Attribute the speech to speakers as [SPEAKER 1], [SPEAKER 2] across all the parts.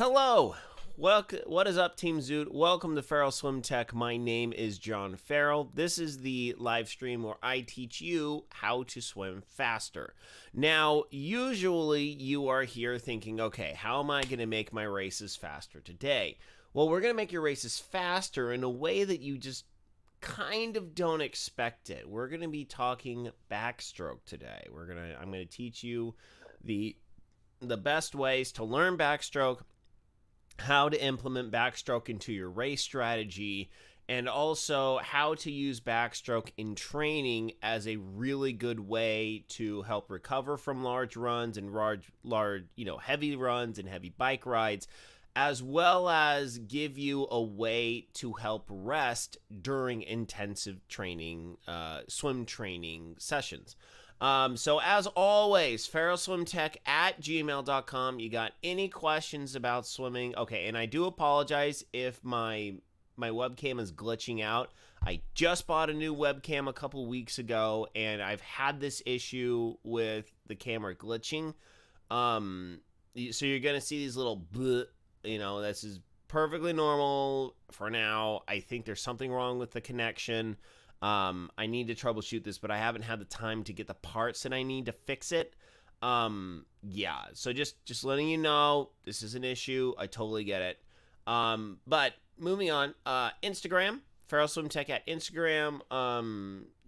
[SPEAKER 1] Hello. What is up, Team Zoot? Welcome to Farrell Swim Tech. My name is John Farrell. This is the live stream where I teach you how to swim faster. Now, usually you are here thinking, okay, how am I going to make my races faster today? Well, we're going to make your races faster in a way that you just kind of don't expect it. We're going to be talking backstroke today. I'm going to teach you the best ways to learn backstroke, how to implement backstroke into your race strategy, and also how to use backstroke in training as a really good way to help recover from large runs and heavy runs and heavy bike rides, as well as give you a way to help rest during intensive training, swim training sessions. So as always, farrellswimtech@gmail.com. You got any questions about swimming? Okay, and I do apologize if my webcam is glitching out. I just bought a new webcam a couple weeks ago, and I've had this issue with the camera glitching. So you're gonna see these little bleh, this is perfectly normal for now. I think there's something wrong with the connection. I need to troubleshoot this, but I haven't had the time to get the parts that I need to fix it. So just letting you know, this is an issue. I totally get it. But moving on, Instagram, Farrell Swim Tech at Instagram,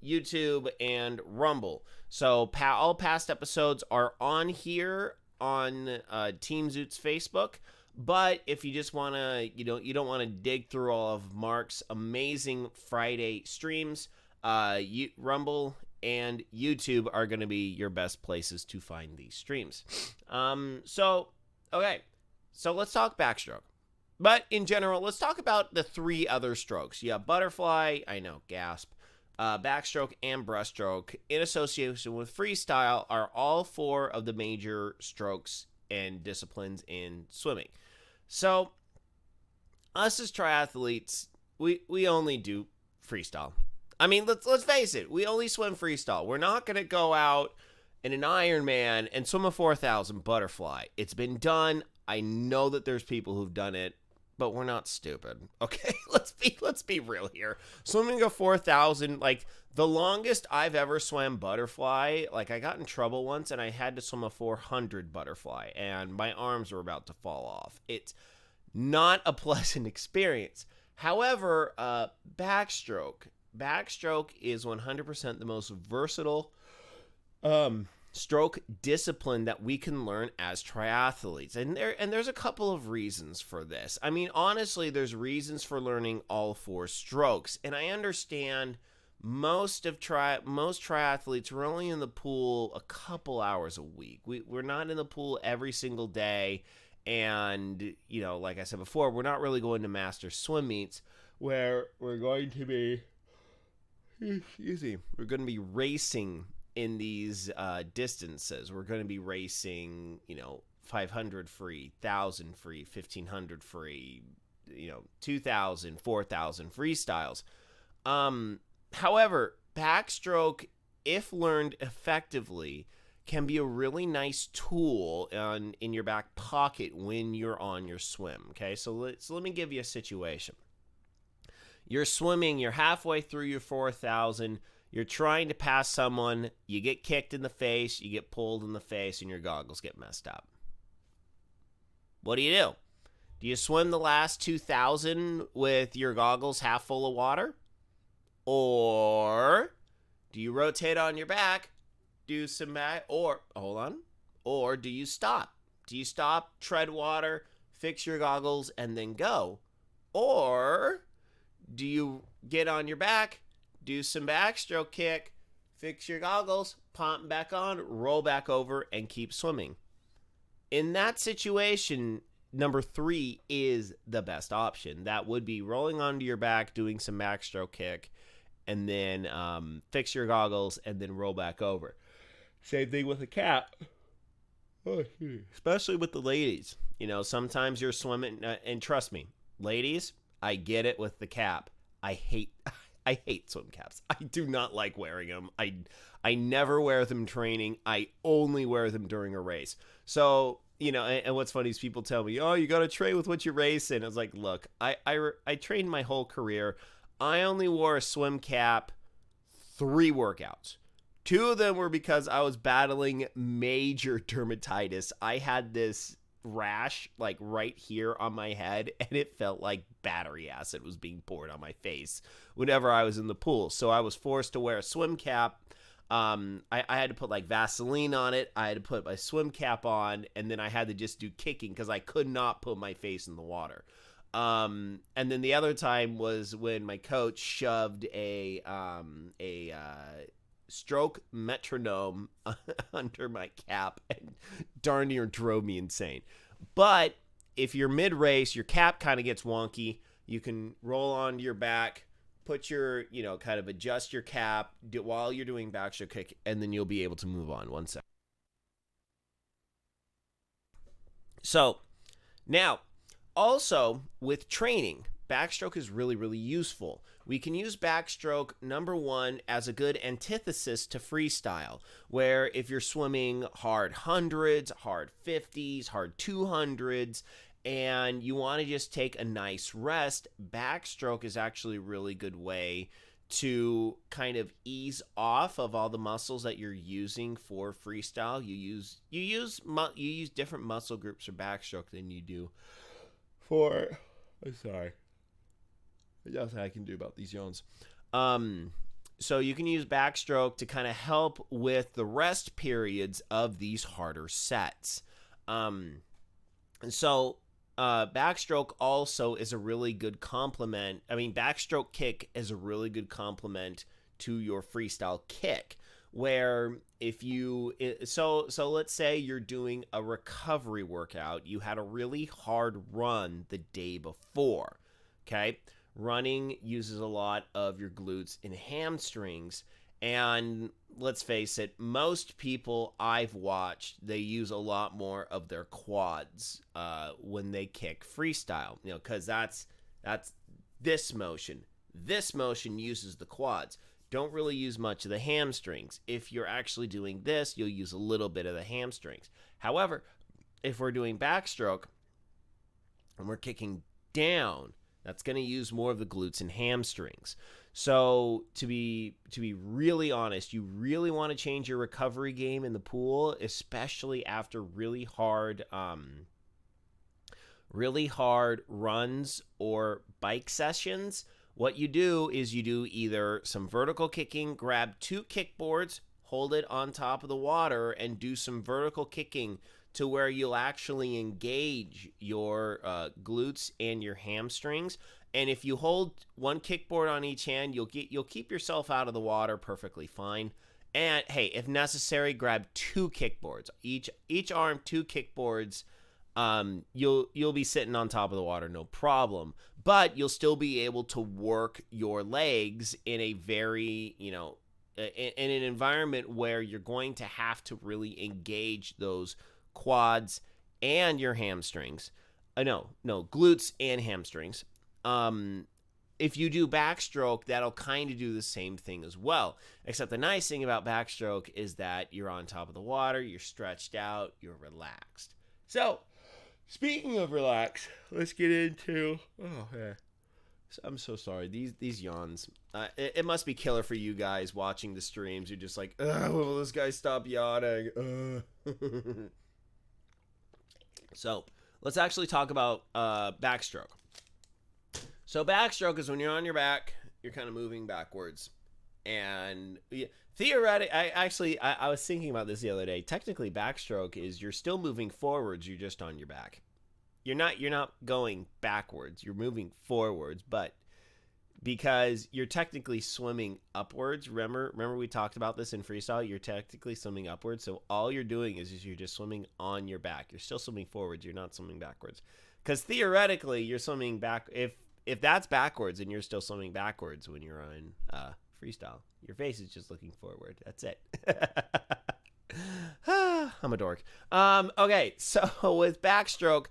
[SPEAKER 1] YouTube, and Rumble. So all past episodes are on here on Team Zoot's Facebook. But if you just want to, you don't want to dig through all of Mark's amazing Friday streams, Rumble and YouTube are going to be your best places to find these streams. So let's talk backstroke. But in general, let's talk about the three other strokes. Yeah, butterfly, I know, gasp, backstroke, and breaststroke in association with freestyle are all four of the major strokes and disciplines in swimming. So, us as triathletes, we only do freestyle. I mean, let's face it, we only swim freestyle. We're not going to go out in an Ironman and swim a 4,000 butterfly. It's been done. I know that there's people who've done it, but we're not stupid. Okay, let's be real here. Swimming a 4,000, like the longest I've ever swam butterfly, like I got in trouble once and I had to swim a 400 butterfly and my arms were about to fall off. It's not a pleasant experience. However, backstroke is 100% the most versatile stroke discipline that we can learn as triathletes. And there's a couple of reasons for this. I mean, honestly, there's reasons for learning all four strokes. And I understand most triathletes, we're only in the pool a couple hours a week. We're not in the pool every single day. And, like I said before, we're not really going to master swim meets where we're going to be racing in these distances. We're going to be racing, 500 free, 1,000 free, 1,500 free, 2,000, 4,000 freestyles. However, backstroke, if learned effectively, can be a really nice tool in your back pocket when you're on your swim. Okay, so let me give you a situation. You're swimming, you're halfway through your 4,000. You're trying to pass someone, you get kicked in the face, you get pulled in the face, and your goggles get messed up. What do? Do you swim the last 2,000 with your goggles half full of water? Or do you rotate on your back, do some back, or do you stop? Do you stop, tread water, fix your goggles, and then go? Or do you get on your back, do some backstroke kick, fix your goggles, pop them back on, roll back over, and keep swimming? In that situation, number 3 is the best option. That would be rolling onto your back, doing some backstroke kick, and then fix your goggles, and then roll back over. Same thing with a cap. Especially with the ladies. Sometimes you're swimming, and trust me, ladies, I get it with the cap. I hate swim caps. I do not like wearing them. I never wear them training. I only wear them during a race. So, and what's funny is people tell me, oh, you got to train with what you race in. I was like, look, I trained my whole career. I only wore a swim cap 3 workouts. 2 of them were because I was battling major dermatitis. I had this rash like right here on my head, and it felt like battery acid was being poured on my face whenever I was in the pool. So I was forced to wear a swim cap. I had to put like Vaseline on it. I had to put my swim cap on, and then I had to just do kicking because I could not put my face in the water. And then the other time was when my coach shoved a stroke metronome under my cap and darn near drove me insane. But if you're mid-race, your cap kind of gets wonky. You can roll onto your back, put your, kind of adjust your cap while you're doing backstroke kick, and then you'll be able to move on. One sec. So now, also with training, backstroke is really, really useful. We can use backstroke, number one, as a good antithesis to freestyle, where if you're swimming hard hundreds, hard 50s, hard 200s, and you want to just take a nice rest, backstroke is actually a really good way to kind of ease off of all the muscles that you're using for freestyle. You use different muscle groups for backstroke than you do for. I'm sorry. There's nothing I can do about these yawns. So you can use backstroke to kind of help with the rest periods of these harder sets. Backstroke also is a really good complement. Backstroke kick is a really good complement to your freestyle kick, where if you, so let's say you're doing a recovery workout, you had a really hard run the day before, okay? Running uses a lot of your glutes and hamstrings, and let's face it, most people I've watched, they use a lot more of their quads when they kick freestyle, because that's this motion. This motion uses the quads. Don't really use much of the hamstrings. If you're actually doing this, you'll use a little bit of the hamstrings. However, if we're doing backstroke and we're kicking down, that's going to use more of the glutes and hamstrings. So to be really honest, you really want to change your recovery game in the pool, especially after really hard runs or bike sessions. What you do is you do either some vertical kicking, grab 2 kickboards, hold it on top of the water, and do some vertical kicking to where you'll actually engage your glutes and your hamstrings. And if you hold 1 kickboard on each hand, you'll keep yourself out of the water perfectly fine. And hey, if necessary, grab 2 kickboards. Each arm, 2 kickboards. You'll be sitting on top of the water, no problem. But you'll still be able to work your legs in a very, in an environment where you're going to have to really engage those quads and your hamstrings. Glutes and hamstrings. If you do backstroke, that'll kind of do the same thing as well. Except the nice thing about backstroke is that you're on top of the water, you're stretched out, you're relaxed. So, speaking of relax, let's get into. Oh, yeah. I'm so sorry. These yawns. It must be killer for you guys watching the streams. You're just like, will this guy stop yawning? So, let's actually talk about backstroke. So backstroke is when you're on your back, you're kind of moving backwards. And theoretically, I was thinking about this the other day. Technically, backstroke is you're still moving forwards, you're just on your back. You're not going backwards, you're moving forwards, but because you're technically swimming upwards, remember we talked about this in freestyle, you're technically swimming upwards, so all you're doing is you're just swimming on your back. You're still swimming forwards, you're not swimming backwards. Because theoretically, you're swimming back, if that's backwards and you're still swimming backwards when you're on freestyle, your face is just looking forward. That's it. I'm a dork. Okay, so with backstroke,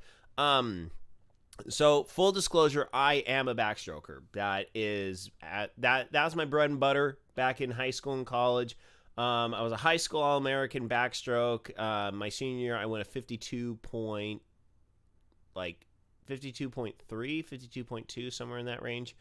[SPEAKER 1] so full disclosure, I am a backstroker. That was my bread and butter back in high school and college. I was a high school All-American backstroke. My senior year, I went a 52.3, 52.2, somewhere in that range.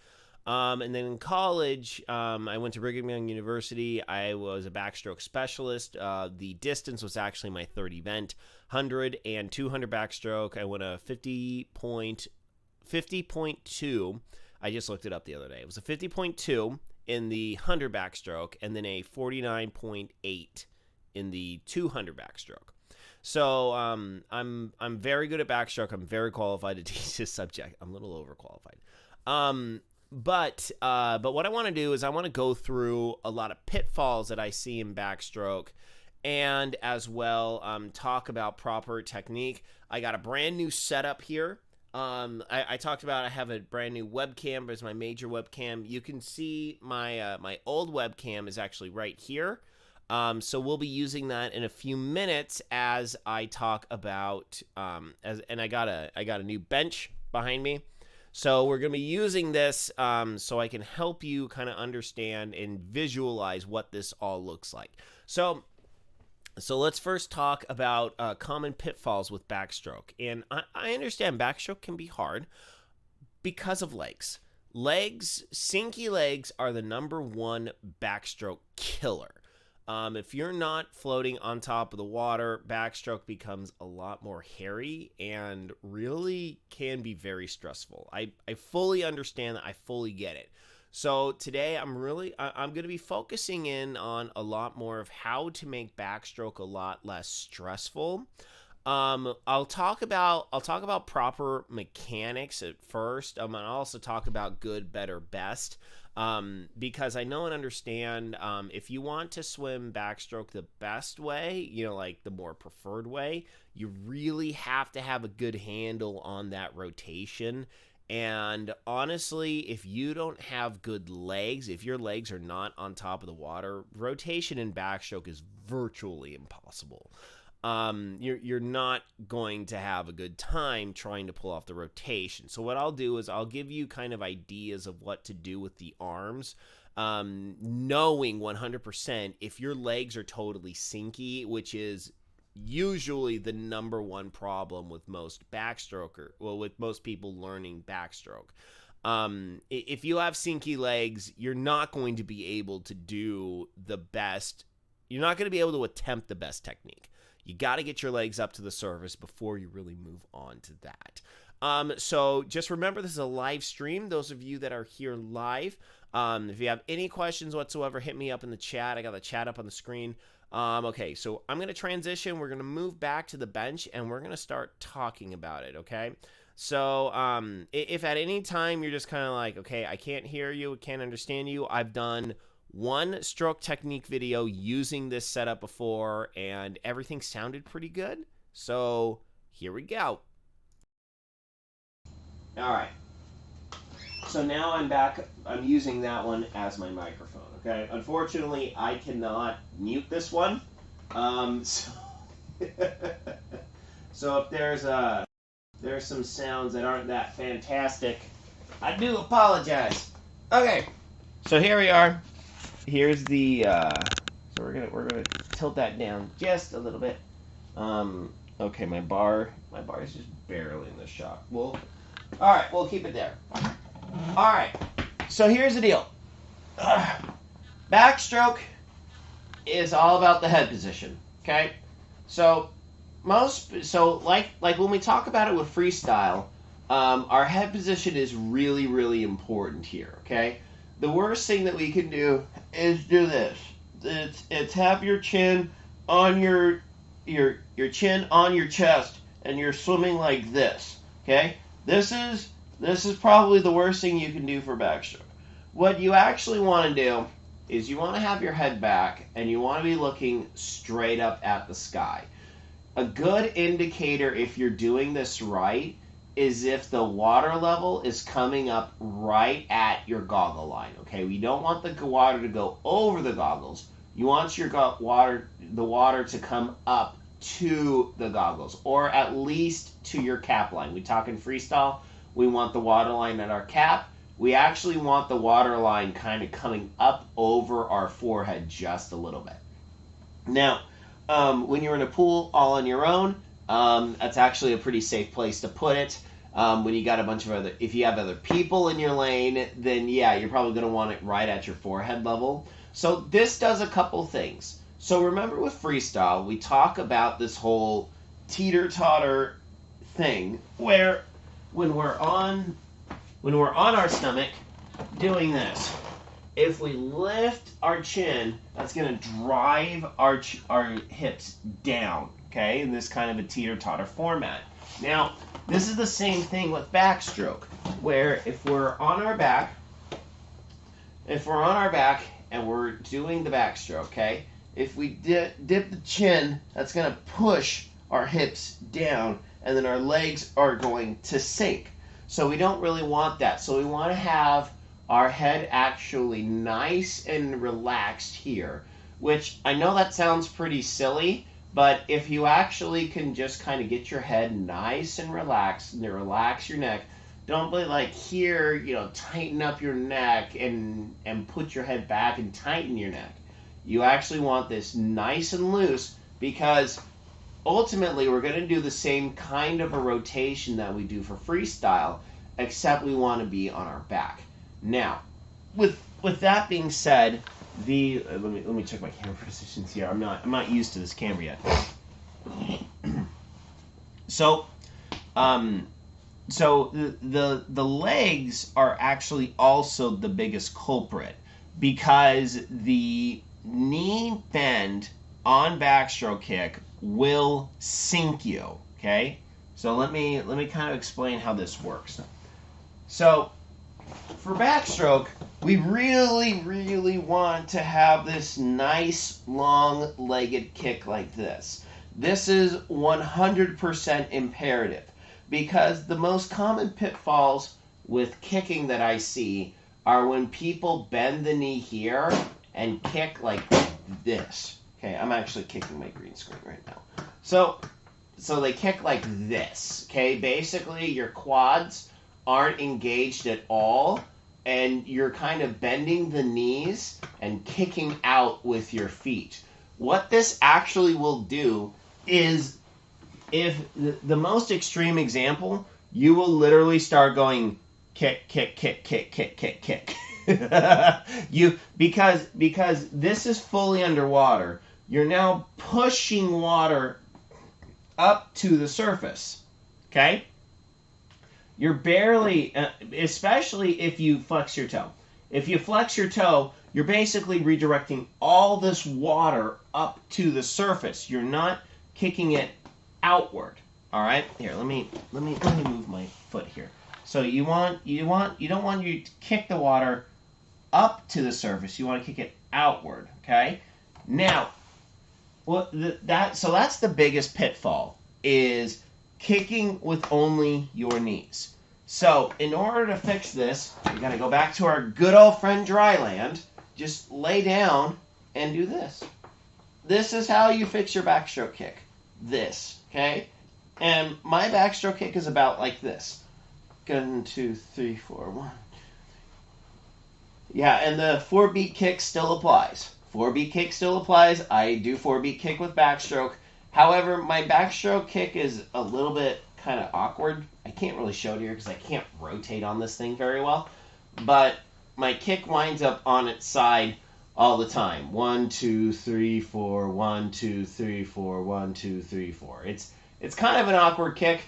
[SPEAKER 1] And then in college, I went to Brigham Young University. I was a backstroke specialist. The distance was actually my third event, 100 and 200 backstroke. I went a 50.2. I just looked it up the other day. It was a 50.2 in the 100 backstroke, and then a 49.8 in the 200 backstroke. So I'm very good at backstroke. I'm very qualified to teach this subject. I'm a little overqualified. But what I want to do is I want to go through a lot of pitfalls that I see in backstroke, and as well talk about proper technique. I got a brand new setup here. I talked about I have a brand new webcam as my major webcam. You can see my my old webcam is actually right here. So we'll be using that in a few minutes as I talk about and I got a new bench behind me. So we're going to be using this so I can help you kind of understand and visualize what this all looks like. So let's first talk about common pitfalls with backstroke. And I understand backstroke can be hard because of legs. Sinky legs are the #1 backstroke killer. If you're not floating on top of the water, backstroke becomes a lot more hairy and really can be very stressful. I fully understand that. I fully get it. So today I'm going to be focusing in on a lot more of how to make backstroke a lot less stressful. I'll talk about proper mechanics at first. And I'll also talk about good, better, best. Because I know and understand if you want to swim backstroke the best way, like the more preferred way, you really have to have a good handle on that rotation. And honestly, if you don't have good legs, if your legs are not on top of the water, rotation in backstroke is virtually impossible. You're not going to have a good time trying to pull off the rotation. So what I'll do is I'll give you kind of ideas of what to do with the arms, knowing 100% if your legs are totally sinky, which is usually the #1 problem with most with most people learning backstroke. If you have sinky legs, you're not going to be able to do the best. You're not going to be able to attempt the best technique. You got to get your legs up to the surface before you really move on to that. So just remember, this is a live stream. Those of you that are here live, if you have any questions whatsoever, hit me up in the chat. I got the chat up on the screen. Okay, so I'm going to transition. We're going to move back to the bench, and we're going to start talking about it, okay? So if at any time you're just kind of like, okay, I can't hear you, can't understand you, I've done one stroke technique video using this setup before, and everything sounded pretty good. So here we go. All right. So now I'm back. I'm using that one as my microphone, okay? Unfortunately, I cannot mute this one. So if there's some sounds that aren't that fantastic, I do apologize. Okay. So here we are. Here's the so we're gonna tilt that down just a little bit. Okay, my bar is just barely in the shot. All right, we'll keep it there. All right, so here's the deal. Backstroke is all about the head position. Okay, so like when we talk about it with freestyle, our head position is really, really important here. Okay, the worst thing that we can do is do this. It's have your chin on your chin on your chest, and you're swimming like this. Okay, this is probably the worst thing you can do for backstroke. What you actually want to do is you want to have your head back, and you want to be looking straight up at the sky. A good indicator if you're doing this right is if the water level is coming up right at your goggle line. Okay, we don't want the water to go over the goggles. You want your the water to come up to the goggles, or at least to your cap line. We talk in freestyle, we want the water line at our cap. We actually want the water line kind of coming up over our forehead just a little bit. Now, when you're in a pool all on your own, that's actually a pretty safe place to put it. When you got a bunch of if you have other people in your lane, then yeah, you're probably going to want it right at your forehead level. So this does a couple things. So remember with freestyle, we talk about this whole teeter-totter thing where when we're on our stomach doing this, if we lift our chin, that's going to drive our hips down, okay, in this kind of a teeter-totter format. Now, this is the same thing with backstroke, where if we're on our back and we're doing the backstroke, okay, if we dip the chin, that's going to push our hips down, and then our legs are going to sink. So we don't really want that. So we want to have our head actually nice and relaxed here, which I know that sounds pretty silly, but if you actually can just kind of get your head nice and relax your neck, don't be like here, tighten up your neck and put your head back and tighten your neck. You actually want this nice and loose, because ultimately we're going to do the same kind of a rotation that we do for freestyle, except we want to be on our back. Now, with that being said, let me check my camera positions here. I'm not used to this camera yet. So, the legs are actually also the biggest culprit, because the knee bend on backstroke kick will sink you. Okay, so let me kind of explain how this works. So for backstroke, we really, really want to have this nice long-legged kick like this. This is 100% imperative, because the most common pitfalls with kicking that I see are when people bend the knee here and kick like this. Okay, I'm actually kicking my green screen right now. So they kick like this. Okay, basically your quads aren't engaged at all, and you're kind of bending the knees and kicking out with your feet. What this actually will do is, if the most extreme example, you will literally start going kick, kick, kick, kick, kick, kick, kick. Because this is fully underwater, you're now pushing water up to the surface. Okay? You're barely, especially if you flex your toe. If you flex your toe, you're basically redirecting all this water up to the surface. You're not kicking it outward. All right. Here, let me move my foot here. So you don't want you to kick the water up to the surface. You want to kick it outward. Okay. Now, so that's the biggest pitfall, is kicking with only your knees. So in order to fix this, we got to go back to our good old friend dry land. Just lay down and do this. This is how you fix your backstroke kick. This, okay? And my backstroke kick is about like this. 1, 2, 3, 4, 1. Yeah, and the 4-beat kick still applies. 4-beat kick still applies. I do 4-beat kick with backstroke. However, my backstroke kick is a little bit kind of awkward. I can't really show it here because I can't rotate on this thing very well. But my kick winds up on its side all the time. 1, 2, 3, 4, 1, 2, 3, 4, 1, 2, 3, 4. It's kind of an awkward kick,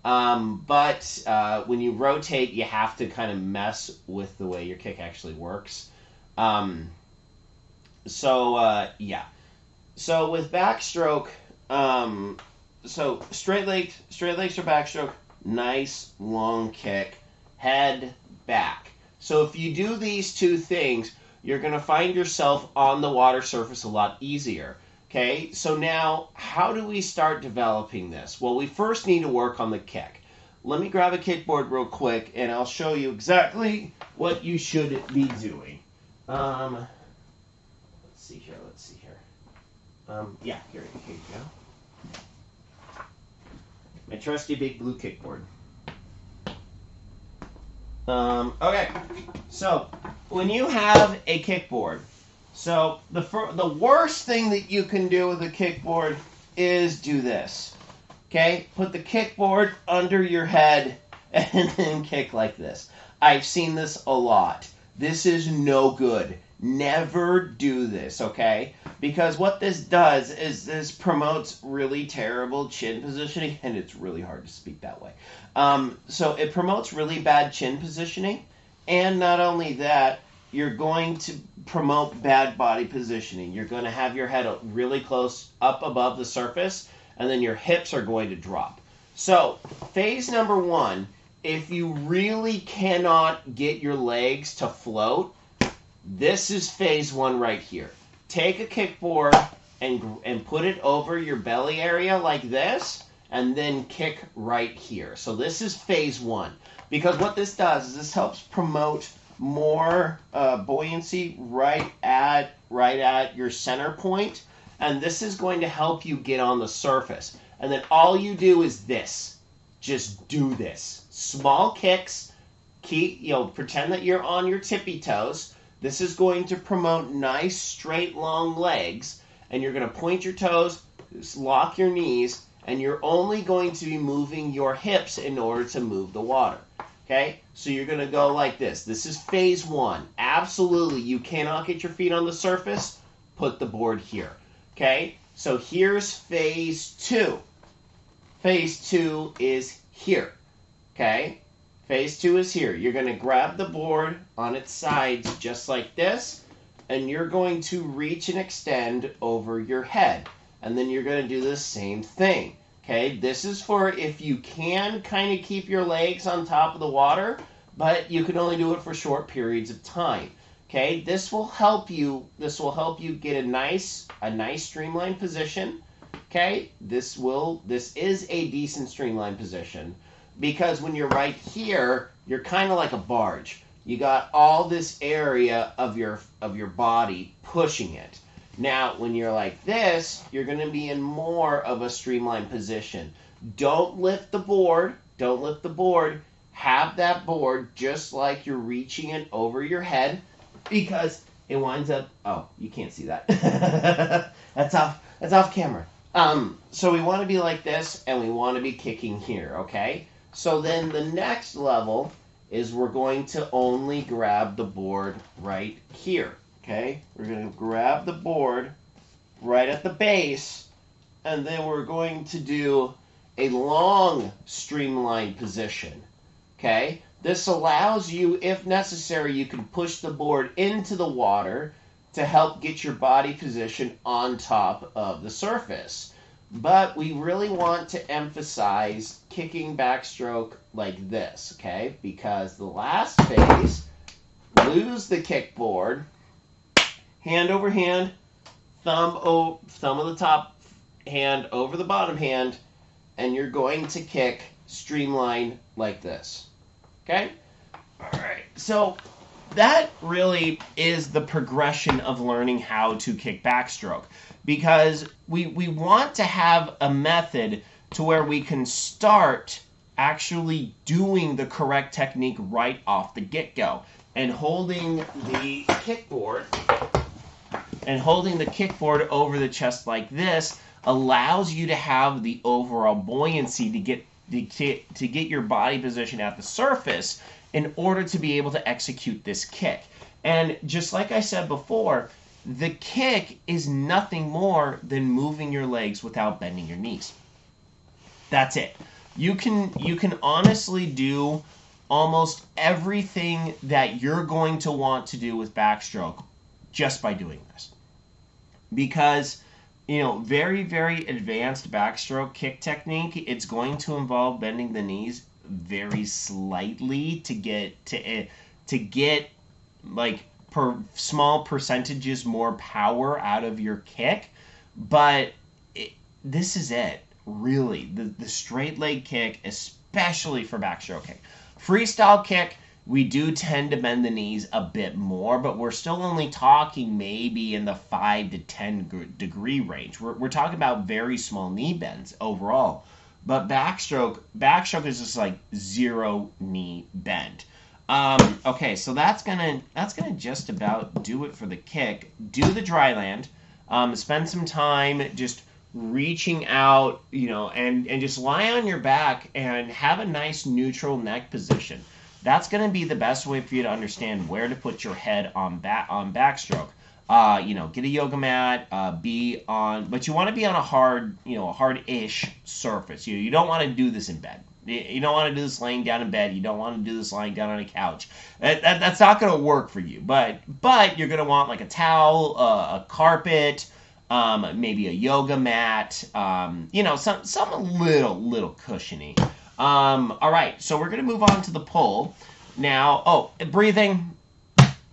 [SPEAKER 1] but when you rotate, you have to kind of mess with the way your kick actually works. Yeah. So with backstroke, so straight legs for backstroke, nice long kick, head back. So if you do these two things, you're going to find yourself on the water surface a lot easier. Okay, so now how do we start developing this? Well, we first need to work on the kick. Let me grab a kickboard real quick, and I'll show you exactly what you should be doing. Let's see here. Yeah, here you go. My trusty big blue kickboard. Okay, so when you have a kickboard, So the worst thing that you can do with a kickboard is do this. Okay? Put the kickboard under your head and then kick like this. I've seen this a lot. This is no good. Never do this, okay? Because what this does is this promotes really terrible chin positioning, and it's really hard to speak that way. So it promotes really bad chin positioning, and not only that, you're going to promote bad body positioning. You're going to have your head really close up above the surface, and then your hips are going to drop. So phase number one, if you really cannot get your legs to float, this is phase one right here. Take a kickboard and put it over your belly area like this, and then kick right here. So this is phase one. Because what this does is this helps promote more buoyancy right at your center point, and this is going to help you get on the surface. And then all you do is this. Just do this. Small kicks. Pretend that you're on your tippy toes. This is going to promote nice, straight, long legs. And you're going to point your toes, lock your knees, and you're only going to be moving your hips in order to move the water. Okay? So you're going to go like this. This is phase one. Absolutely, you cannot get your feet on the surface. Put the board here. Okay? So here's phase two. Phase two is here. Okay? Phase two is here. You're going to grab the board on its sides just like this, and you're going to reach and extend over your head. And then you're going to do the same thing. Okay? This is for if you can kind of keep your legs on top of the water, but you can only do it for short periods of time. Okay? This will help you get a nice streamlined position. Okay? This is a decent streamlined position. Because when you're right here, you're kind of like a barge. You got all this area of your body pushing it. Now, when you're like this, you're going to be in more of a streamlined position. Don't lift the board. Don't lift the board. Have that board just like you're reaching it over your head, because it winds up. Oh, you can't see that. That's off camera. So we want to be like this, and we want to be kicking here. Okay. So then the next level is we're going to only grab the board right here, okay? We're going to grab the board right at the base, and then we're going to do a long streamlined position, okay? This allows you, if necessary, you can push the board into the water to help get your body position on top of the surface. But we really want to emphasize kicking backstroke like this, okay? Because the last phase, lose the kickboard, hand over hand, thumb of the top hand over the bottom hand, and you're going to kick streamline like this, okay? All right, so that really is the progression of learning how to kick backstroke. Because we want to have a method to where we can start actually doing the correct technique right off the get-go. And holding the kickboard over the chest like this allows you to have the overall buoyancy to get your body position at the surface in order to be able to execute this kick. And just like I said before, the kick is nothing more than moving your legs without bending your knees. That's it. You can honestly do almost everything that you're going to want to do with backstroke just by doing this. Because, very, very advanced backstroke kick technique, it's going to involve bending the knees very slightly to get like small percentages more power out of your kick, but this is it, really. The straight leg kick, especially for backstroke kick. Freestyle kick, we do tend to bend the knees a bit more, but we're still only talking maybe in the 5 to 10 degree range. We're talking about very small knee bends overall. But backstroke is just like zero knee bend. Okay, so that's gonna just about do it for the kick. Do the dry land. Spend some time just reaching out, and just lie on your back and have a nice neutral neck position. That's gonna be the best way for you to understand where to put your head on backstroke. Get a yoga mat, but you want to be on a hard-ish surface. You don't want to do this in bed. You don't want to do this laying down in bed. You don't want to do this lying down on a couch. That's not going to work for you. But you're going to want like a towel, a carpet, maybe a yoga mat. Some little cushiony. All right, so we're going to move on to the pull now. Oh, breathing.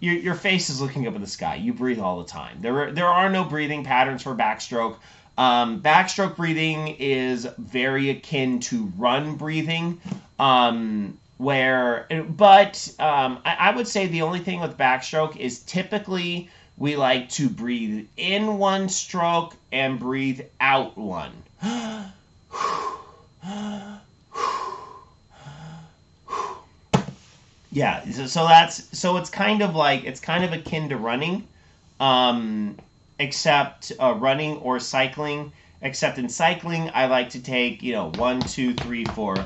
[SPEAKER 1] Your face is looking up at the sky. You breathe all the time. There are no breathing patterns for backstroke. Backstroke breathing is very akin to run breathing, I would say the only thing with backstroke is typically we like to breathe in one stroke and breathe out one. Yeah, so it's kind of akin to running, except running or cycling. Except in cycling, I like to take 1, 2, 3, 4.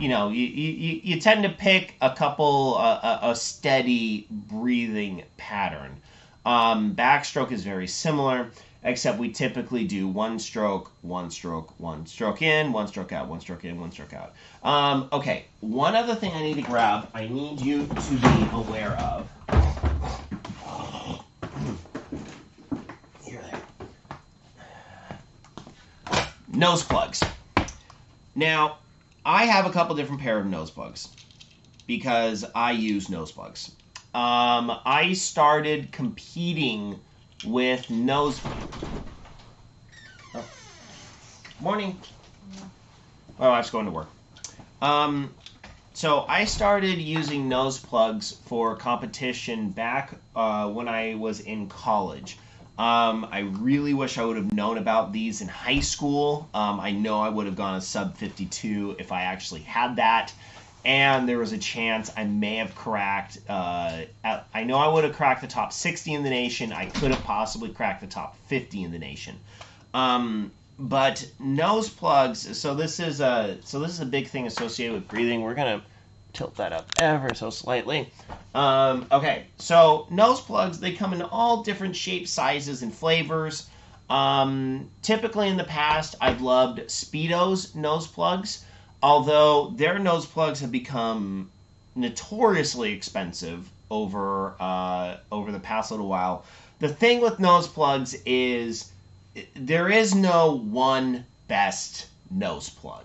[SPEAKER 1] You tend to pick a couple a steady breathing pattern. Backstroke is very similar, except we typically do one stroke, one stroke, one stroke in, one stroke out, one stroke in, one stroke out. Okay, one other thing I need to grab, I need you to be aware of. Here they are. Nose plugs. Now, I have a couple different pair of nose plugs because I use nose plugs. I started competing with nose. Oh. Morning. My wife's going to work. So I started using nose plugs for competition back when I was in college. I really wish I would have known about these in high school. I know I would have gone a sub 52 if I actually had that. And there was a chance I may have cracked. I know I would have cracked the top 60 in the nation. I could have possibly cracked the top 50 in the nation. But nose plugs. So this is a big thing associated with breathing. We're gonna tilt that up ever so slightly. Okay, so nose plugs, they come in all different shapes, sizes, and flavors. Typically in the past, I've loved Speedo's nose plugs. Although their nose plugs have become notoriously expensive over the past little while. The thing with nose plugs is there is no one best nose plug.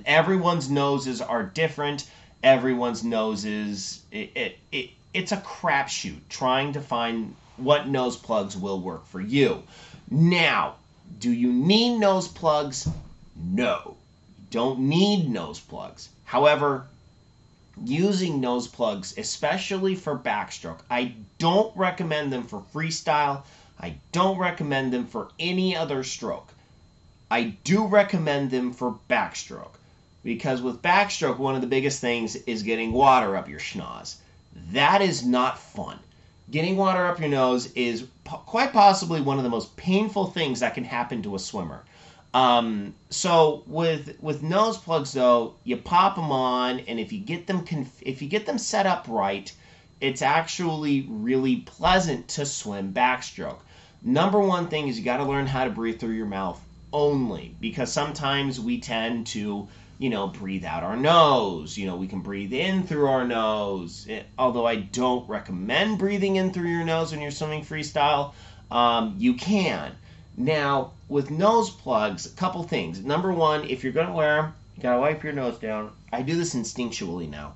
[SPEAKER 1] Everyone's noses are different. Everyone's noses, it's a crapshoot trying to find what nose plugs will work for you. Now, do you need nose plugs? No. Don't need nose plugs. However, using nose plugs, especially for backstroke, I don't recommend them for freestyle. I don't recommend them for any other stroke. I do recommend them for backstroke, because with backstroke, one of the biggest things is getting water up your schnoz. That is not fun. Getting water up your nose is quite possibly one of the most painful things that can happen to a swimmer. So with nose plugs though, you pop them on, and if you get them set up right, it's actually really pleasant to swim backstroke. Number one thing is you got to learn how to breathe through your mouth only, because sometimes we tend to breathe out our nose. We can breathe in through our nose. Although I don't recommend breathing in through your nose when you're swimming freestyle, you can. Now, with nose plugs, a couple things. Number one, if you're going to wear them, you got to wipe your nose down. I do this instinctually now.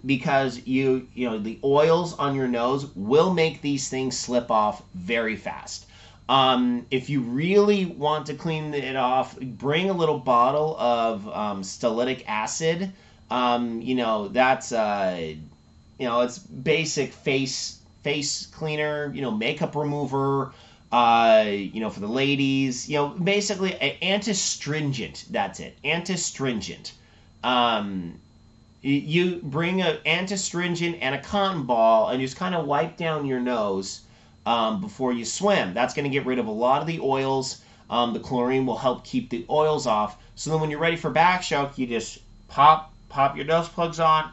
[SPEAKER 1] Because the oils on your nose will make these things slip off very fast. If you really want to clean it off, bring a little bottle of stylitic acid. That's it's basic face cleaner, makeup remover. For the ladies, basically antistringent. That's it, antistringent. you bring an antistringent and a cotton ball and just kind of wipe down your nose before you swim. That's going to get rid of a lot of the oils. The chlorine will help keep the oils off. So then when you're ready for backstroke, you just pop your nose plugs on,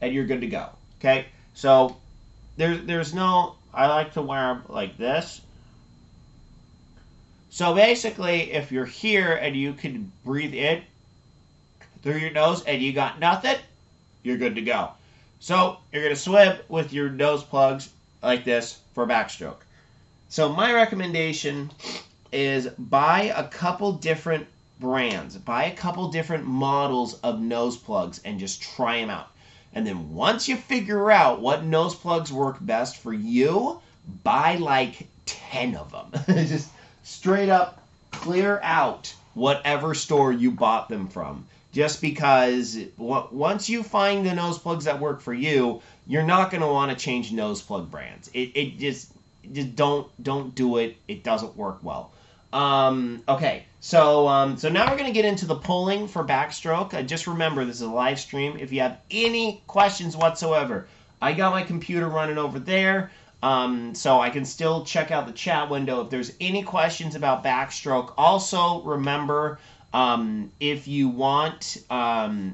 [SPEAKER 1] and you're good to go. Okay? So there's no, I like to wear them like this. So basically, if you're here and you can breathe in through your nose and you got nothing, you're good to go. So you're going to swim with your nose plugs like this for backstroke. So my recommendation is buy a couple different brands, buy a couple different models of nose plugs and just try them out. And then once you figure out what nose plugs work best for you, buy like 10 of them. Just straight up clear out whatever store you bought them from. Just because once you find the nose plugs that work for you, you're not going to want to change nose plug brands. It just don't do it. It doesn't work well. Okay, so now we're going to get into the polling for backstroke. Just remember, this is a live stream. If you have any questions whatsoever, I got my computer running over there, so I can still check out the chat window if there's any questions about backstroke. Also, remember, if you want,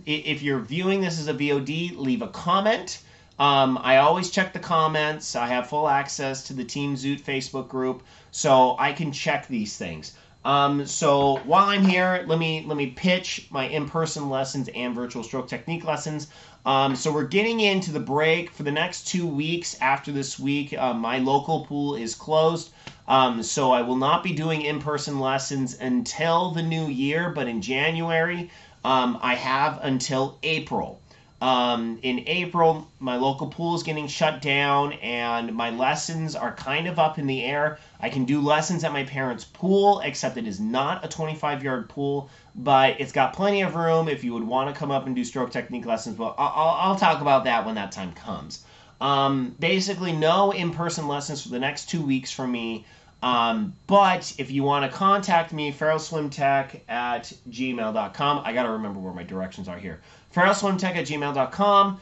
[SPEAKER 1] if you're viewing this as a VOD, leave a comment. I always check the comments. I have full access to the Team Zoot Facebook group, so I can check these things. So while I'm here, let me pitch my in-person lessons and virtual stroke technique lessons. So we're getting into the break for the next 2 weeks. After this week, my local pool is closed. So I will not be doing in-person lessons until the new year, but in January, I have until April. In April, my local pool is getting shut down, and my lessons are kind of up in the air. I can do lessons at my parents' pool, except it is not a 25-yard pool, but it's got plenty of room if you would want to come up and do stroke technique lessons. But I'll talk about that when that time comes. Basically, no in-person lessons for the next 2 weeks from me. But if you want to contact me, feralswimtech@gmail.com. I got to remember where my directions are here. feralswimtech@gmail.com.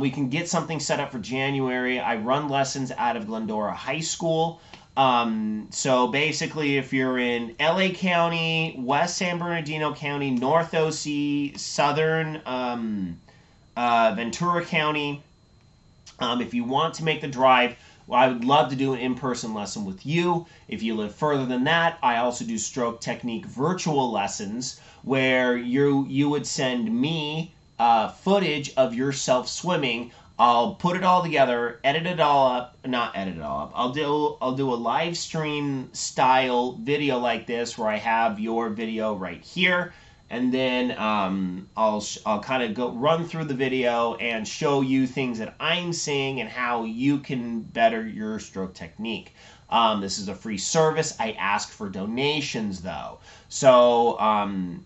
[SPEAKER 1] We can get something set up for January. I run lessons out of Glendora High School. So basically, if you're in LA County, West San Bernardino County, North OC, Southern Ventura County, if you want to make the drive, I would love to do an in-person lesson with you. If you live further than that, I also do stroke technique virtual lessons where you would send me footage of yourself swimming. I'll put it all together, edit it all up, not edit it all up. I'll do a live stream style video like this where I have your video right here, and then I'll kind of go run through the video and show you things that I'm seeing and how you can better your stroke technique. This is a free service. I ask for donations though. So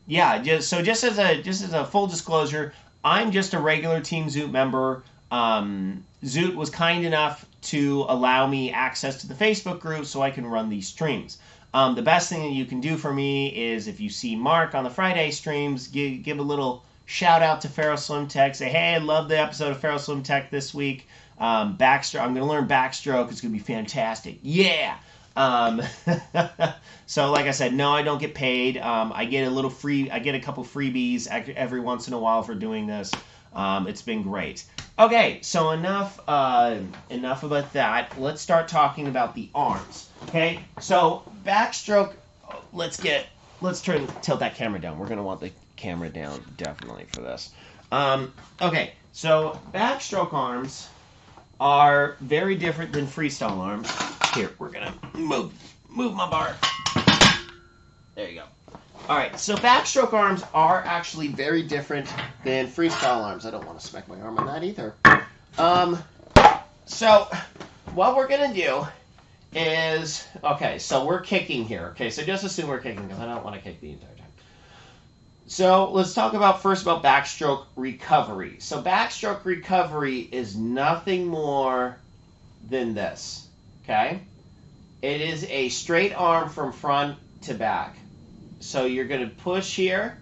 [SPEAKER 1] yeah, just as a full disclosure, I'm just a regular Team Zoot member. Zoot was kind enough to allow me access to the Facebook group so I can run these streams. The best thing that you can do for me is if you see Mark on the Friday streams, give a little shout out to Feral Swim Tech. Say, hey, I love the episode of Feral Swim Tech this week. Backstroke. I'm going to learn backstroke. It's going to be fantastic. Yeah. So like I said, no, I don't get paid. I get a couple freebies every once in a while for doing this. It's been great. Okay, so enough about that. Let's start talking about the arms. Okay, so backstroke. Let's tilt that camera down. We're gonna want the camera down definitely for this. Okay, so backstroke arms are very different than freestyle arms. Here, we're gonna move my bar. There you go. All right, so backstroke arms are actually very different than freestyle arms. I don't want to smack my arm on that either. So what we're going to do is, okay, so we're kicking here. Okay, so just assume we're kicking because I don't want to kick the entire time. So let's talk first about backstroke recovery. So backstroke recovery is nothing more than this, okay? It is a straight arm from front to back. So you're going to push here,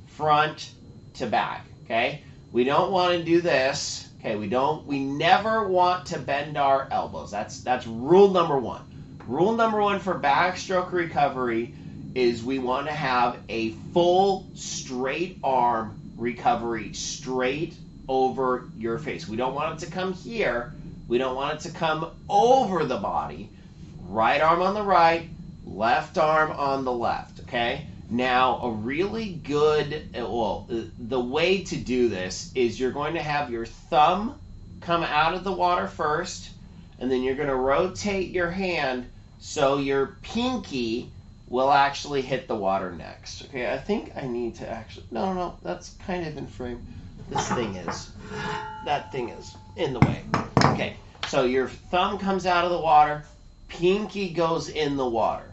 [SPEAKER 1] front to back, okay? We don't want to do this. Okay, we never want to bend our elbows. That's rule number one. Rule number one for backstroke recovery is we want to have a full straight arm recovery straight over your face. We don't want it to come here. We don't want it to come over the body. Right arm on the right, left arm on the left, okay? Now, a really good, the way to do this is you're going to have your thumb come out of the water first, and then you're going to rotate your hand so your pinky will actually hit the water next. Okay, I think I need to actually, no, that's kind of in frame. This thing is, that thing is in the way. Okay, so your thumb comes out of the water, pinky goes in the water.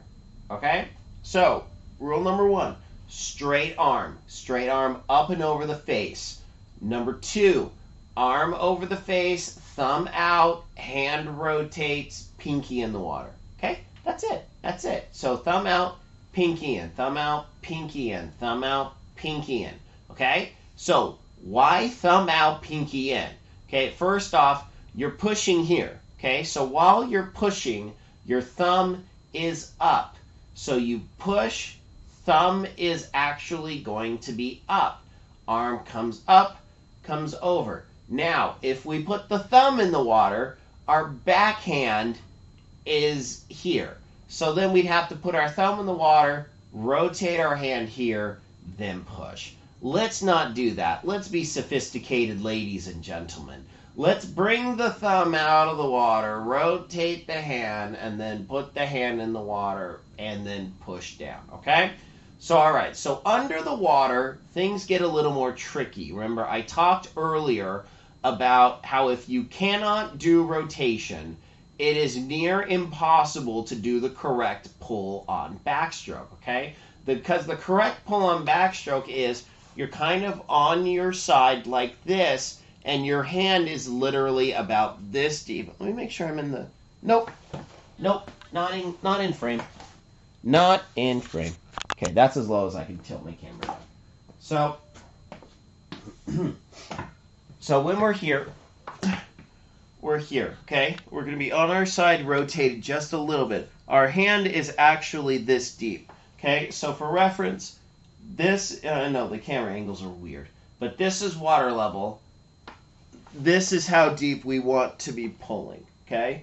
[SPEAKER 1] Okay, so rule number one, straight arm up and over the face. Number two, arm over the face, thumb out, hand rotates, pinky in the water. Okay, that's it. So thumb out, pinky in, thumb out, pinky in, thumb out, pinky in. Okay, so why thumb out, pinky in? Okay, first off, you're pushing here. Okay, so while you're pushing, your thumb is up. So you push, thumb is actually going to be up. Arm comes up, comes over. Now, if we put the thumb in the water, our backhand is here. So then we'd have to put our thumb in the water, rotate our hand here, then push. Let's not do that. Let's be sophisticated, ladies and gentlemen. Let's bring the thumb out of the water, rotate the hand, and then put the hand in the water, and then push down, okay? So, all right, so under the water, things get a little more tricky. Remember, I talked earlier about how if you cannot do rotation, it is near impossible to do the correct pull on backstroke, okay? Because the correct pull on backstroke is you're kind of on your side like this, and your hand is literally about this deep. Let me make sure I'm in the... Nope, not in frame. Not in frame. Okay, that's as low as I can tilt my camera down. So when we're here, okay? We're going to be on our side, rotated just a little bit. Our hand is actually this deep, okay? So for reference, this, no, the camera angles are weird, but this is water level. This is how deep we want to be pulling, okay?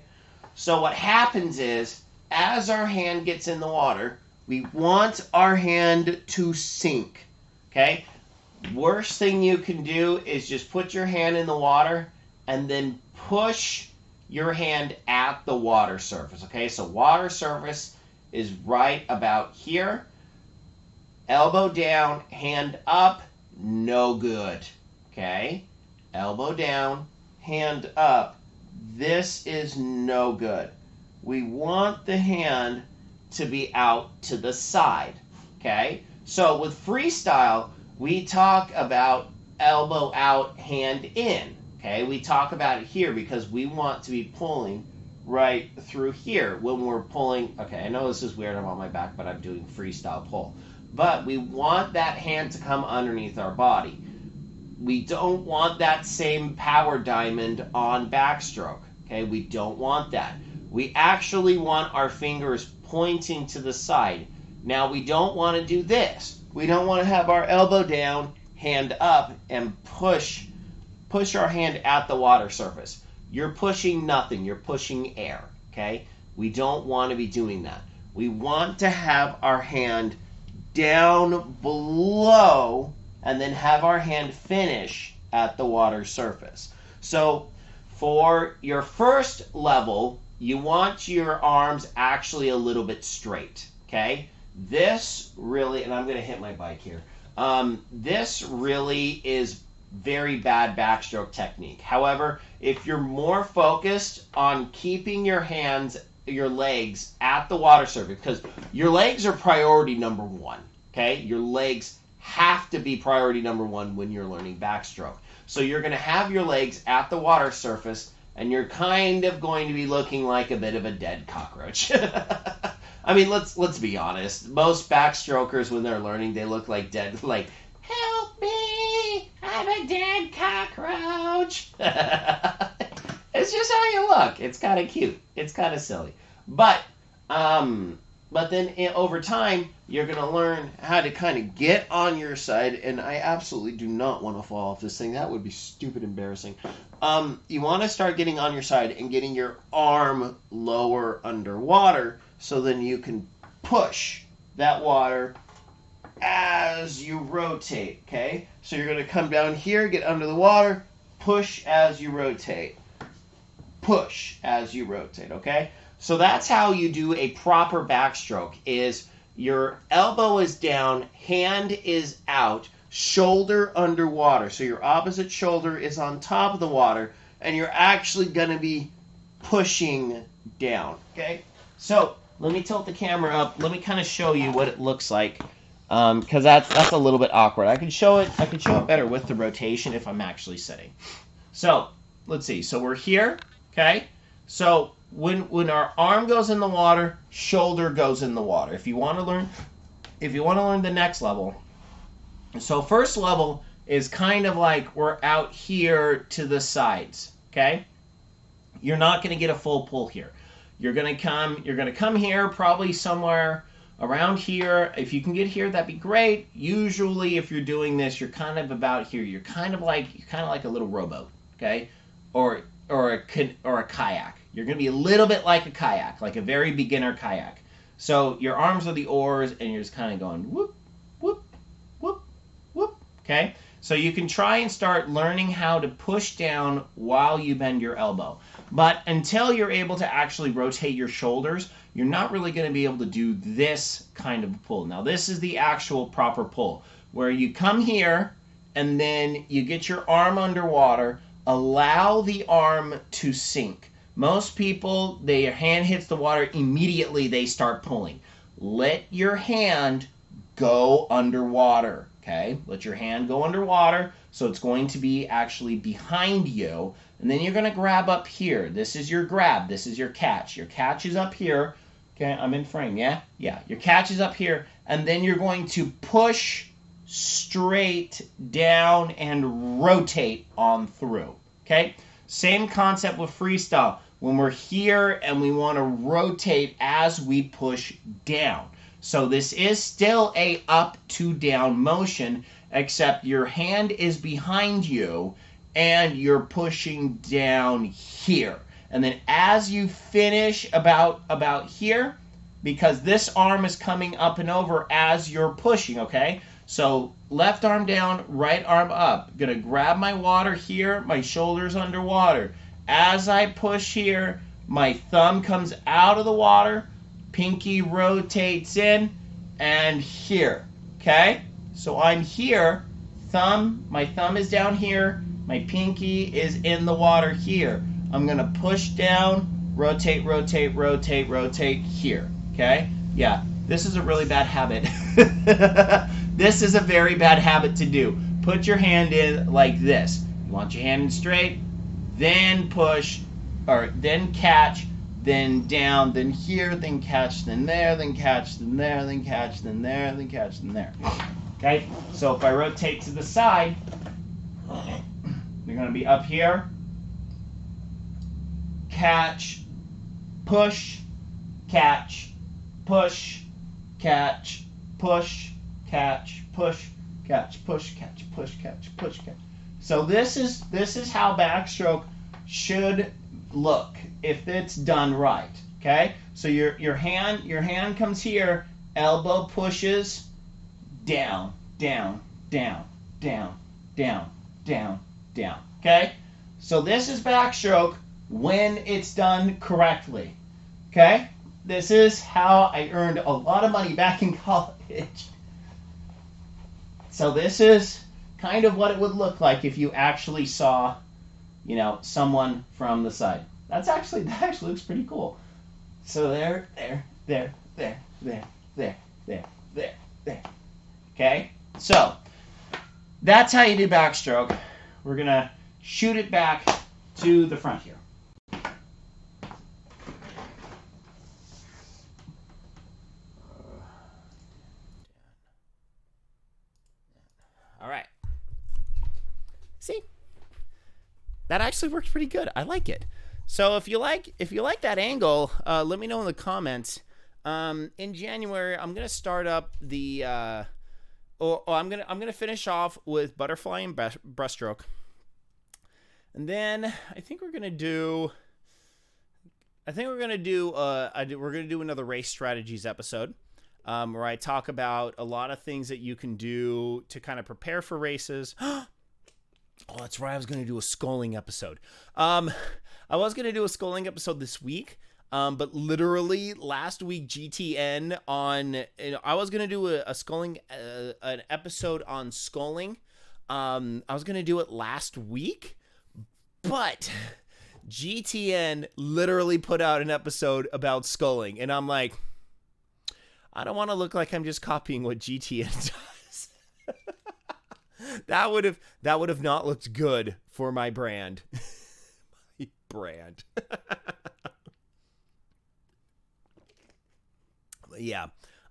[SPEAKER 1] So what happens is, as our hand gets in the water, we want our hand to sink, okay? Worst thing you can do is just put your hand in the water and then push your hand at the water surface, okay? So water surface is right about here. Elbow down, hand up, no good, okay? Elbow down, hand up. This is no good. We want the hand to be out to the side, okay? So with freestyle, we talk about elbow out, hand in, okay? We talk about it here because we want to be pulling right through here when we're pulling. Okay, I know this is weird, I'm on my back, but I'm doing freestyle pull. But we want that hand to come underneath our body. We don't want that same power diamond on backstroke, okay? We don't want that. We actually want our fingers pointing to the side. Now, we don't want to do this. We don't want to have our elbow down, hand up, and push our hand at the water surface. You're pushing nothing. You're pushing air, okay? We don't want to be doing that. We want to have our hand down below and then have our hand finish at the water surface. So for your first level, you want your arms actually a little bit straight, okay? This really, and I'm going to hit my bike here, this really is very bad backstroke technique. However, if you're more focused on keeping your hands, your legs at the water surface, because your legs are priority number one, okay? Your legs have to be priority number one when you're learning backstroke. So you're going to have your legs at the water surface, and you're kind of going to be looking like a bit of a dead cockroach. I mean, let's be honest. Most backstrokers, when they're learning, they look like dead, like, help me,
[SPEAKER 2] I'm a dead cockroach. It's just how you look. It's kind of cute. It's kind of silly. But then over time, you're going to learn how to kind of get on your side. And I absolutely do not want to fall off this thing. That would be stupid embarrassing. You want to start getting on your side and getting your arm lower underwater so then you can push that water as you rotate, okay? So you're going to come down here, get under the water, push as you rotate. Push as you rotate, okay? So that's how you do a proper backstroke, is your elbow is down, hand is out, shoulder underwater. So your opposite shoulder is on top of the water, and you're actually going to be pushing down, okay? So let me tilt the camera up. Let me kind of show you what it looks like, because that's a little bit awkward. I can show it better with the rotation if I'm actually sitting. So let's see. So we're here, okay? So when our arm goes in the water, shoulder goes in the water. If you want to learn the next level. So first level is kind of like we're out here to the sides, okay? You're not going to get a full pull here. You're going to come here probably somewhere around here. If you can get here, that'd be great. Usually if you're doing this, you're kind of about here. You're kind of like a little rowboat, okay? Or a kayak. You're going to be a little bit like a kayak, like a very beginner kayak. So your arms are the oars, and you're just kind of going whoop, whoop, whoop, whoop, okay? So you can try and start learning how to push down while you bend your elbow. But until you're able to actually rotate your shoulders, you're not really going to be able to do this kind of pull. Now, this is the actual proper pull, where you come here, and then you get your arm underwater, allow the arm to sink. Most people, their hand hits the water, immediately they start pulling. Let your hand go underwater, okay? Let your hand go underwater, so it's going to be actually behind you, and then you're going to grab up here. This is your grab. This is your catch. Your catch is up here. Okay, I'm in frame, yeah? Yeah, your catch is up here, and then you're going to push straight down and rotate on through, okay? Same concept with freestyle. When we're here and we want to rotate as we push down. So this is still a up to down motion, except your hand is behind you and you're pushing down here. And then as you finish about here, because this arm is coming up and over as you're pushing, okay? So left arm down, right arm up. Gonna grab my water here, my shoulder's underwater. As I push here, my thumb comes out of the water, pinky rotates in, and here, okay? So I'm here, my thumb is down here, my pinky is in the water here. I'm gonna push down, rotate, rotate, rotate, rotate here, okay? Yeah, this is a really bad habit. This is a very bad habit to do. Put your hand in like this. You want your hand in straight, then push, or then catch, then down, then here, then catch, then there, then catch, then there, then catch, then there, then catch, then there. Okay? So if I rotate to the side, you're going to be up here, catch, push, catch, push, catch, push, catch, push, catch, push, catch, push, catch, push, catch. So this is how backstroke should look if it's done right. Okay? So your hand comes here, elbow pushes down, down, down, down, down, down, down. Okay? So this is backstroke when it's done correctly. Okay? This is how I earned a lot of money back in college. So this is kind of what it would look like if you actually saw, someone from the side. That actually looks pretty cool. So there. Okay? So that's how you do backstroke. We're going to shoot it back to the front here.
[SPEAKER 1] All right. that actually worked pretty good. I like it. So if you like that angle, let me know in the comments. In January, I'm gonna start up the I'm gonna finish off with butterfly and breaststroke, and then I think we're gonna do another race strategies episode, where I talk about a lot of things that you can do to kind of prepare for races. Oh, that's right. I was going to do a sculling episode. I was going to do a sculling episode this week, but literally last week GTN I was going to do a sculling, an episode on sculling. I was going to do it last week, but GTN literally put out an episode about sculling, and I'm like, I don't want to look like I'm just copying what GTN does. That would have not looked good for my brand. My brand. Yeah.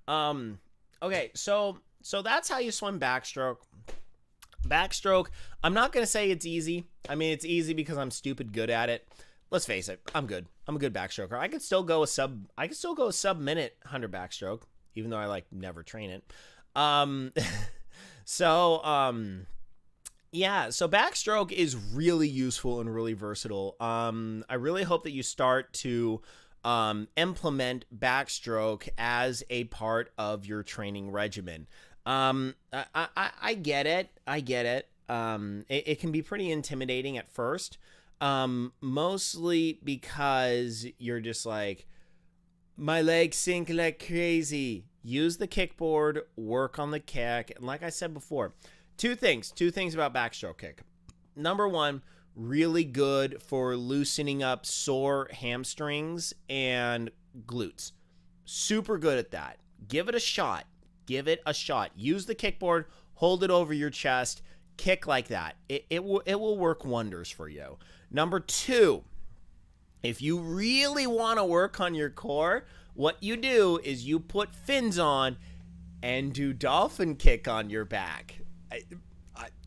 [SPEAKER 1] Okay, so that's how you swim backstroke. Backstroke, I'm not going to say it's easy. I mean, it's easy because I'm stupid good at it. Let's face it, I'm good. I'm a good backstroker. I could still go a sub minute 100 backstroke, even though I never train it. Yeah, so backstroke is really useful and really versatile. I really hope that you start to implement backstroke as a part of your training regimen. I get it. It can be pretty intimidating at first, mostly because you're just like, my legs sink like crazy. Use the kickboard, work on the kick. And like I said before, two things about backstroke kick. Number one, really good for loosening up sore hamstrings and glutes. Super good at that. Give it a shot. Use the kickboard, hold it over your chest, kick like that. It will work wonders for you. Number two, if you really want to work on your core, what you do is you put fins on and do dolphin kick on your back.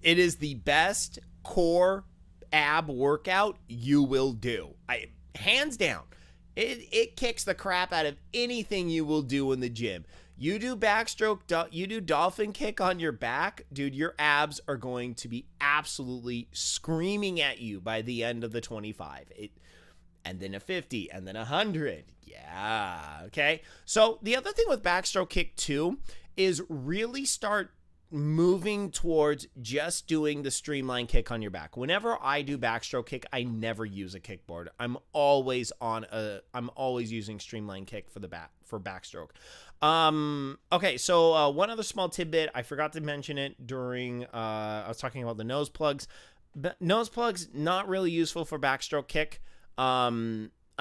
[SPEAKER 1] It is the best core ab workout you will do. Hands down. It kicks the crap out of anything you will do in the gym. You do backstroke, you do dolphin kick on your back, dude, your abs are going to be absolutely screaming at you by the end of the 25. And then a 50, and then 100. Yeah, okay? So the other thing with backstroke kick too is really start moving towards just doing the streamline kick on your back. Whenever I do backstroke kick, I never use a kickboard. I'm always using streamline kick for backstroke. Okay, so one other small tidbit, I forgot to mention it during I was talking about the nose plugs. Nose plugs not really useful for backstroke kick.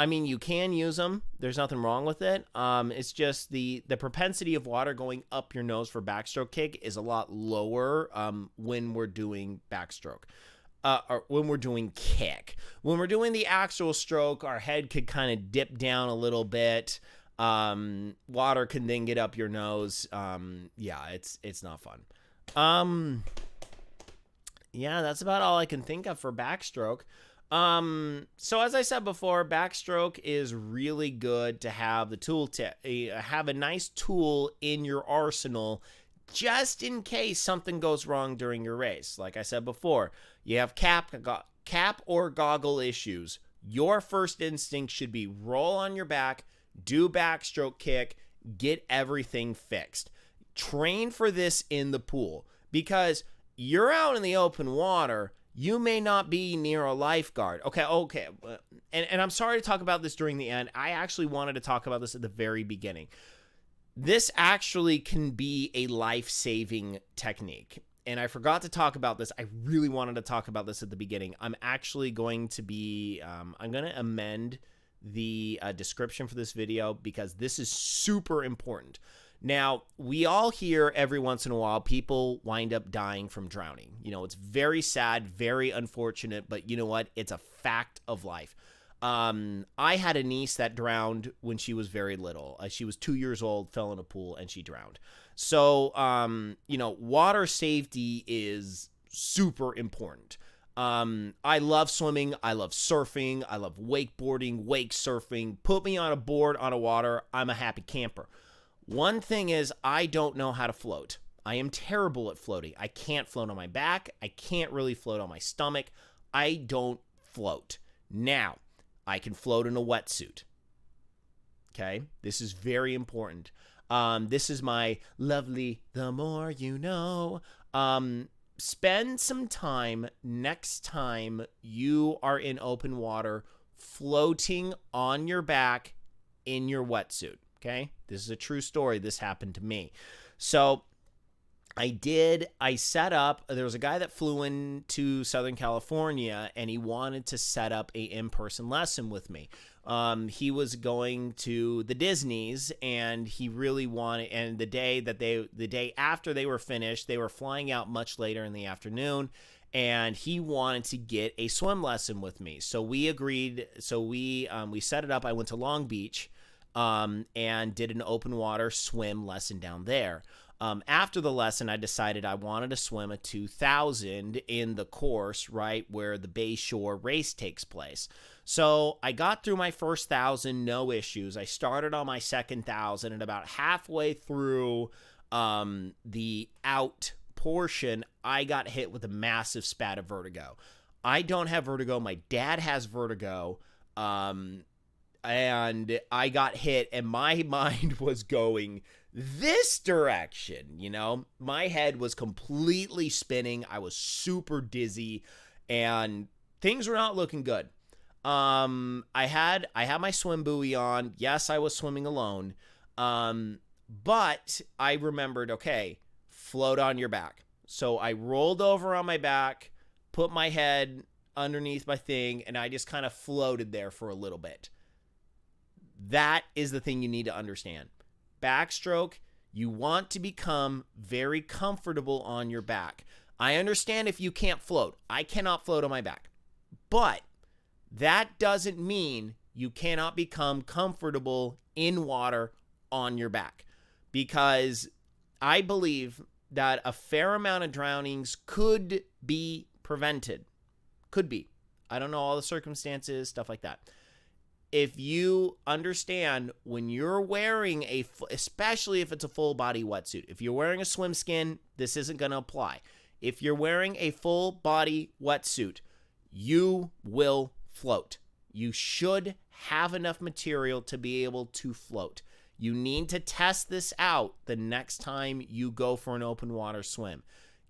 [SPEAKER 1] I mean, you can use them. There's nothing wrong with it. It's just the propensity of water going up your nose for backstroke kick is a lot lower when we're doing backstroke. Or when we're doing kick. When we're doing the actual stroke, our head could kind of dip down a little bit. Water can then get up your nose. Yeah, it's not fun. Yeah, that's about all I can think of for backstroke. So as I said before, backstroke is really good to have have a nice tool in your arsenal just in case something goes wrong during your race. Like I said before, you have cap or goggle issues. Your first instinct should be roll on your back, do backstroke kick, get everything fixed. Train for this in the pool because you're out in the open water. You may not be near a lifeguard. Okay. And I'm sorry to talk about this during the end. I actually wanted to talk about this at the very beginning. This actually can be a life-saving technique. And I forgot to talk about this. I really wanted to talk about this at the beginning. I'm actually going to I'm going to amend the description for this video because this is super important. Now, we all hear every once in a while people wind up dying from drowning. You know, it's very sad, very unfortunate, but you know what? It's a fact of life. I had a niece that drowned when she was very little. She was 2 years old, fell in a pool, and she drowned. So, you know, water safety is super important. I love swimming. I love surfing. I love wakeboarding, wake surfing. Put me on a board on a water. I'm a happy camper. One thing is, I don't know how to float. I am terrible at floating. I can't float on my back. I can't really float on my stomach. I don't float. Now, I can float in a wetsuit. Okay? This is very important. This is my lovely The More You Know. Spend some time next time you are in open water floating on your back in your wetsuit. Okay? This is a true story. This happened to me. So I set up, there was a guy that flew into Southern California and he wanted to set up a in-person lesson with me. He was going to the Disneys and he really wanted, and the day after they were finished, they were flying out much later in the afternoon and he wanted to get a swim lesson with me. So we agreed. So we set it up. I went to Long Beach, and did an open water swim lesson down there. After the lesson, I decided I wanted to swim a 2000 in the course, right where the Bayshore race takes place. So I got through my first 1,000, no issues. I started on my second 1,000, and about halfway through the out portion, I got hit with a massive spat of vertigo. I don't have vertigo. My dad has vertigo. And I got hit, and my mind was going this direction, you know? My head was completely spinning. I was super dizzy, and things were not looking good. I had my swim buoy on. Yes, I was swimming alone. But I remembered, okay, float on your back. So I rolled over on my back, put my head underneath my thing, and I just kind of floated there for a little bit. That is the thing you need to understand. Backstroke, you want to become very comfortable on your back. I understand if you can't float. I cannot float on my back. But that doesn't mean you cannot become comfortable in water on your back. Because I believe that a fair amount of drownings could be prevented. Could be. I don't know all the circumstances, stuff like that. If you understand when you're wearing especially if it's a full body wetsuit, if you're wearing a swim skin, this isn't going to apply. If you're wearing a full body wetsuit, you will float. You should have enough material to be able to float. You need to test this out the next time you go for an open water swim.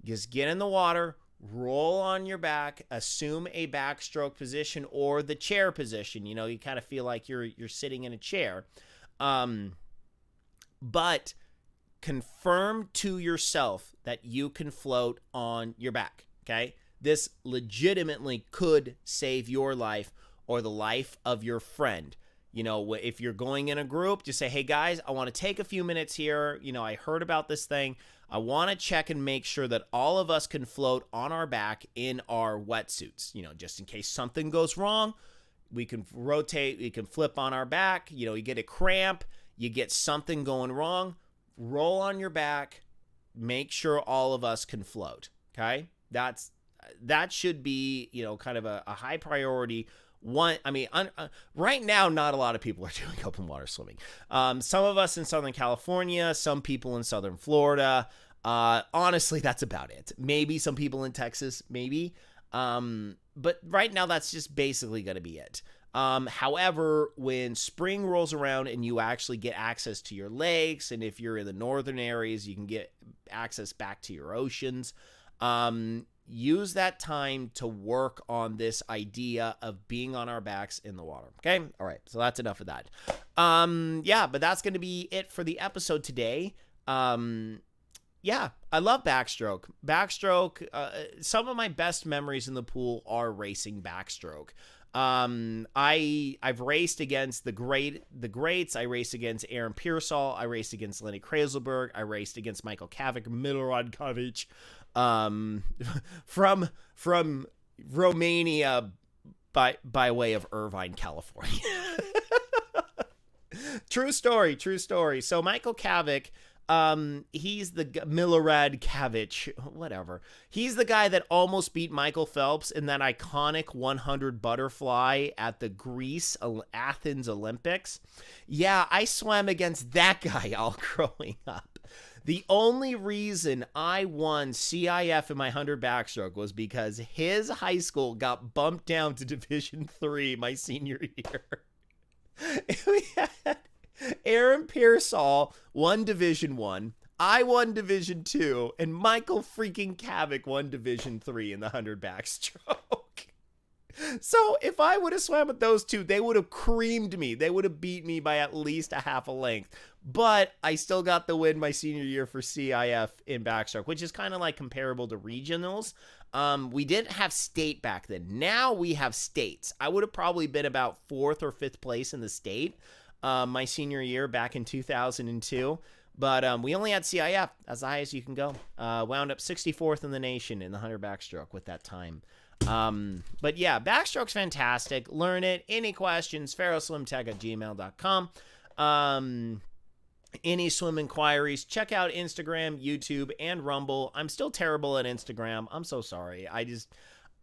[SPEAKER 1] Just get in the water, roll on your back, assume a backstroke position or the chair position. You know, you kind of feel like you're sitting in a chair. But confirm to yourself that you can float on your back, okay? This legitimately could save your life or the life of your friend. You know, if you're going in a group, just say, hey guys, I want to take a few minutes here. You know, I heard about this thing. I want to check and make sure that all of us can float on our back in our wetsuits. You know, just in case something goes wrong, we can rotate, we can flip on our back. You know, you get a cramp, you get something going wrong, roll on your back, make sure all of us can float. Okay? That should be, you know, kind of a high priority. Right now, not a lot of people are doing open water swimming. Some of us in Southern California, some people in Southern Florida. Honestly, that's about it. Maybe some people in Texas, maybe. But right now, that's just basically going to be it. However, when spring rolls around and you actually get access to your lakes, and if you're in the northern areas, you can get access back to your oceans. Use that time to work on this idea of being on our backs in the water. Okay? All right. So that's enough of that. Yeah, but that's going to be it for the episode today. Yeah, I love backstroke. Backstroke, some of my best memories in the pool are racing backstroke. I've raced against the greats. I raced against Aaron Pearsall. I raced against Lenny Kraselberg. I raced against Michael Kavik, Milorad Kavic. From Romania by way of Irvine, California. True story. So Michael Kavik, He's the Milorad Kavich, whatever. He's the guy that almost beat Michael Phelps in that iconic 100 butterfly at the Athens Olympics. Yeah, I swam against that guy all growing up. The only reason I won CIF in my 100 backstroke was because his high school got bumped down to Division 3 my senior year. We had Aaron Pearsall won Division 1. I won Division 2, and Michael freaking Kavik won Division 3 in the 100 backstroke. So if I would have swam with those two, they would have creamed me. They would have beat me by at least a half a length. But I still got the win my senior year for CIF in backstroke, which is kind of like comparable to regionals. We didn't have state back then. Now we have states. I would have probably been about 4th or 5th place in the state my senior year back in 2002. But we only had CIF, as high as you can go. Wound up 64th in the nation in the 100 backstroke with that time. But yeah, backstroke's fantastic. Learn it. Any questions, pharaohswimtech@gmail.com. Any swim inquiries, check out Instagram, YouTube, and Rumble. I'm still terrible at Instagram. I'm so sorry.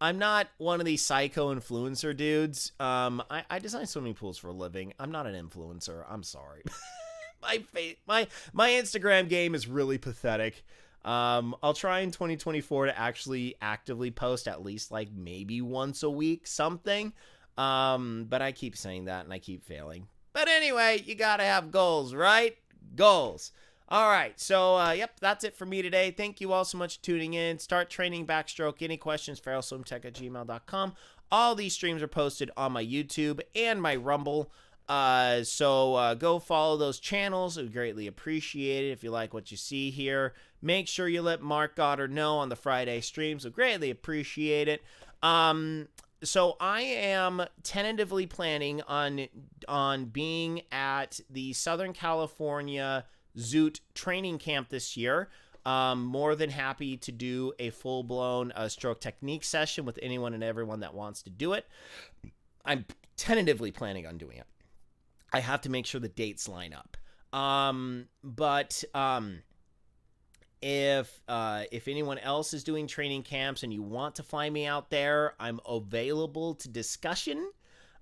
[SPEAKER 1] I'm not one of these psycho influencer dudes. I design swimming pools for a living. I'm not an influencer. I'm sorry. My Instagram game is really pathetic. I'll try in 2024 to actually actively post at least like maybe once a week, something. But I keep saying that and I keep failing. But anyway, you gotta have goals, right? Goals. All right. So, yep, that's it for me today. Thank you all so much for tuning in. Start training backstroke. Any questions, pharaohswimtech@gmail.com. All these streams are posted on my YouTube and my Rumble. So go follow those channels. I would greatly appreciate it if you like what you see here. Make sure you let Mark Goddard know on the Friday streams. I would greatly appreciate it. So I am tentatively planning on being at the Southern California Zoot training camp this year. More than happy to do a full-blown stroke technique session with anyone and everyone that wants to do it. I'm tentatively planning on doing it. I have to make sure the dates line up. If anyone else is doing training camps and you want to find me out there, I'm available to discussion.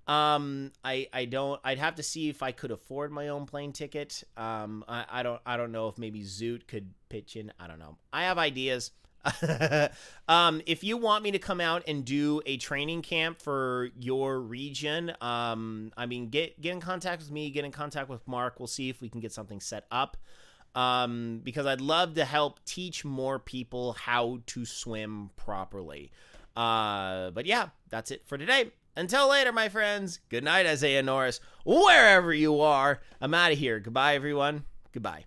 [SPEAKER 1] I'd have to see if I could afford my own plane ticket. I don't know if maybe Zoot could pitch in. I don't know. I have ideas. If you want me to come out and do a training camp for your region, get in contact with me, get in contact with Mark. We'll see if we can get something set up. Because I'd love to help teach more people how to swim properly. But yeah, that's it for today. Until later, my friends. Good night, Isaiah Norris. Wherever you are, I'm out of here. Goodbye, everyone. Goodbye.